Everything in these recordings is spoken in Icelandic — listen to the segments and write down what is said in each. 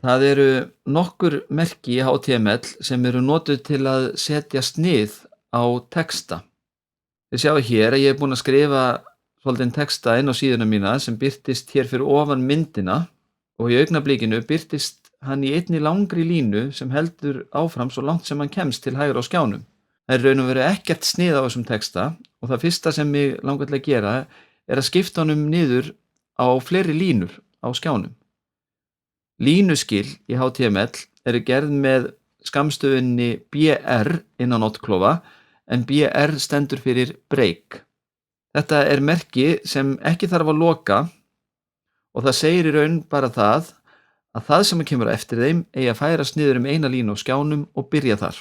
Það eru nokkur merki í HTML sem eru notuð til að setja snið á texta. Þið sjáið hér að ég er búinn að skrifa svolítinn texta inn á síðuna mína sem birtist hér fyrir ofan myndina og í augnablikinu birtist hann í einni langri línu sem heldur áfram svo langt sem hann kemst til hægri á skjánum. Það er í raun og veru ekkert snið á þessum texta og það fyrsta sem mig langar til að gera er að skipta honum niður á fleiri línur á skjánum. Línuskil í HTML eru gerð með skammstöfuninni BR innan nottklofa en BR stendur fyrir break. Þetta er merki sem ekki þarf að loka og það segir í raun bara það að það sem kemur á eftir þeim eigi að færast niður eina línu á skjánum og byrja þar.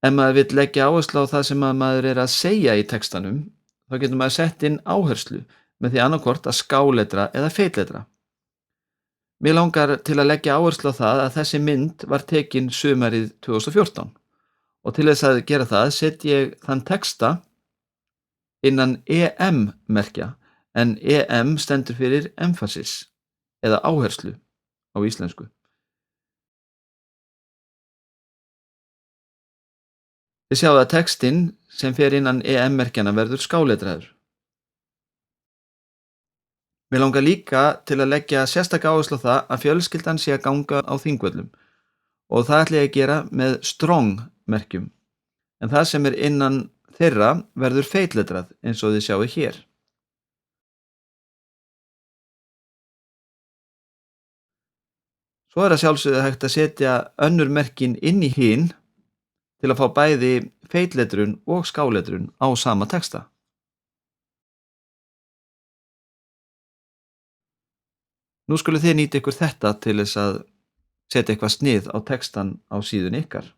Ef maður vill leggja áherslu á það sem maður er að segja í textanum, þá getur maður sett inn áherslu með því annarkvort að skáletra eða feitletra. Mig langar til að leggja áherslu á það að þessi mynd var tekin sumarið 2014 og til þess að gera það set ég þann texta innan EM-merkja en EM stendur fyrir emphasis eða áherslu á íslensku. Þið sjáið að textinn sem fer innan EM-merkjana verður skáletraður. Mig langar líka til að leggja sérstaka áherslu á það að fjölskyldan sé að ganga á Þingvöllum og það ætla ég að gera með strong-merkjum en það sem er innan þeirra verður feitletrað eins og þið sjáið hér. Svo er að sjálfsögðu hægt að setja önnur merkin inn í hin til að fá bæði feitletrun og skáletrun á sama texta. Nú skuluð þið nýta ykkur þetta til þess að setja eitthvað snið á textan á síðunni ykkar.